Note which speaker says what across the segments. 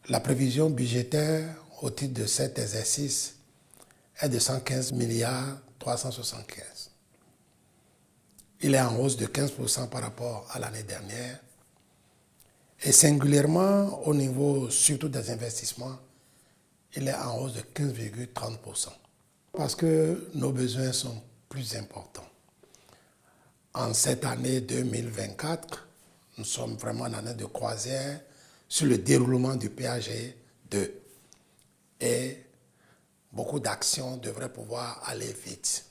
Speaker 1: La prévision budgétaire au titre de cet exercice est de 115 milliards 375. Il est en hausse de 15% par rapport à l'année dernière et singulièrement au niveau surtout des investissements, il est en hausse de 15,30% parce que nos besoins sont plus importants. En cette année 2024, nous sommes vraiment en année de croisière sur le déroulement du PAG 2 et beaucoup d'actions devraient pouvoir aller vite.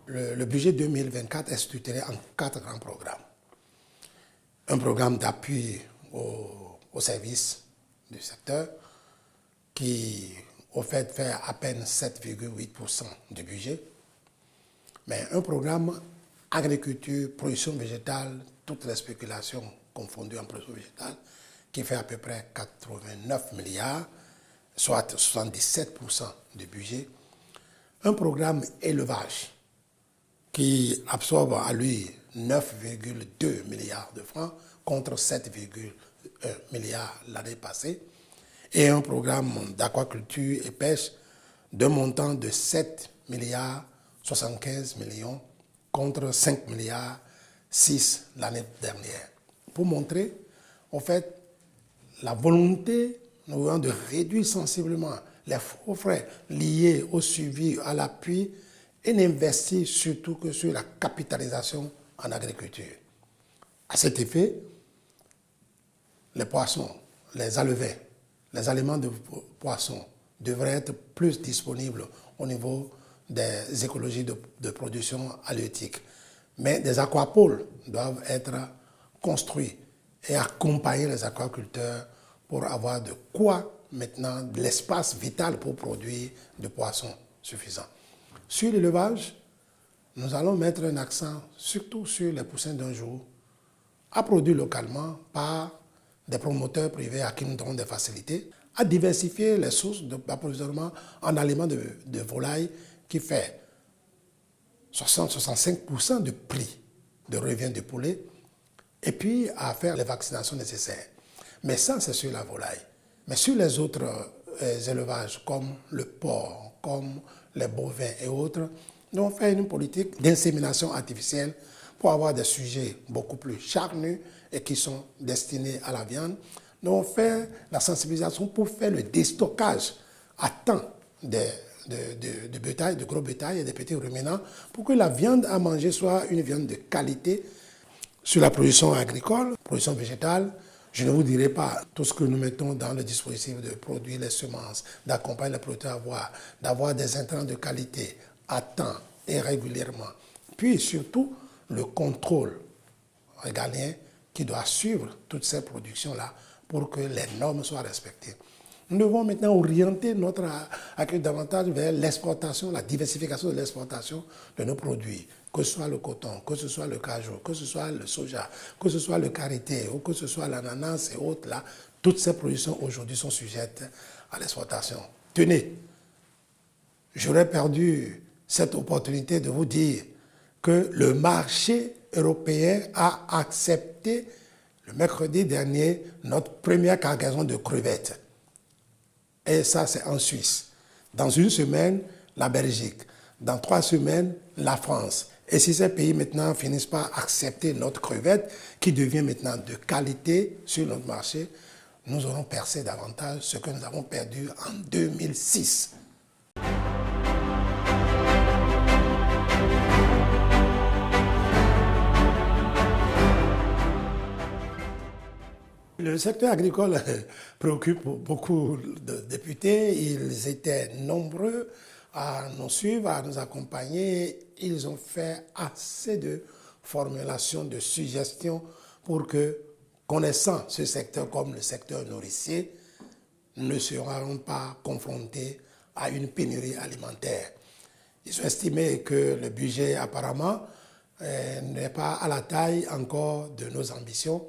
Speaker 1: Le budget 2024 est structuré en 4 grands programmes. Un programme d'appui au service du secteur qui, au fait, fait à peine 7,8% du budget. Mais un programme agriculture, production végétale, toutes les spéculations confondues en production végétale, qui fait à peu près 89 milliards, soit 77% du budget. Un programme élevage qui absorbe à lui 9,2 milliards de francs contre 7,1 milliards l'année passée. Et un programme d'aquaculture et pêche d'un montant de 7 milliards 75 millions contre 5 milliards 6 l'année dernière. Pour montrer, en fait, la volonté de réduire sensiblement les faux frais liés au suivi, à l'appui et n'investir surtout que sur la capitalisation en agriculture. À cet effet, les poissons, les alevins, les aliments de poissons devraient être plus disponibles au niveau des écologies de production halieutique. Mais des aquapoles doivent être construits et accompagner les aquaculteurs pour avoir de quoi maintenant de l'espace vital pour produire de poissons suffisants. Sur l'élevage, nous allons mettre un accent surtout sur les poussins d'un jour à produire localement par des promoteurs privés à qui nous donnons des facilités, à diversifier les sources d'approvisionnement en aliments de volaille qui fait 60-65% de prix de revient du poulet et puis à faire les vaccinations nécessaires. Mais ça, c'est sur la volaille. Mais sur les autres élevages comme le porc, comme les bovins et autres, nous avons fait une politique d'insémination artificielle pour avoir des sujets beaucoup plus charnus et qui sont destinés à la viande. Nous avons fait la sensibilisation pour faire le déstockage à temps de bétail, de gros bétail et des petits ruminants pour que la viande à manger soit une viande de qualité. Sur la production agricole, production végétale, je ne vous dirai pas tout ce que nous mettons dans le dispositif de produire les semences, d'accompagner les producteurs d'avoir des intrants de qualité à temps et régulièrement. Puis surtout, le contrôle régalien qui doit suivre toutes ces productions-là pour que les normes soient respectées. Nous devons maintenant orienter notre accueil davantage vers l'exportation, la diversification de l'exportation de nos produits, que ce soit le coton, que ce soit le cajou, que ce soit le soja, que ce soit le karité ou que ce soit l'ananas et autres, là, toutes ces productions aujourd'hui sont sujettes à l'exportation. Tenez, j'aurais perdu cette opportunité de vous dire que le marché européen a accepté le mercredi dernier notre première cargaison de crevettes. Et ça, c'est en Suisse. Dans une semaine, la Belgique. Dans 3 semaines, la France. Et si ces pays maintenant finissent par accepter notre crevette, qui devient maintenant de qualité sur notre marché, nous aurons percé davantage ce que nous avons perdu en 2006. Le secteur agricole préoccupe beaucoup de députés. Ils étaient nombreux à nous suivre, à nous accompagner. Ils ont fait assez de formulations, de suggestions pour que, connaissant ce secteur comme le secteur nourricier, ne seront pas confrontés à une pénurie alimentaire. Ils ont estimé que le budget apparemment n'est pas à la taille encore de nos ambitions.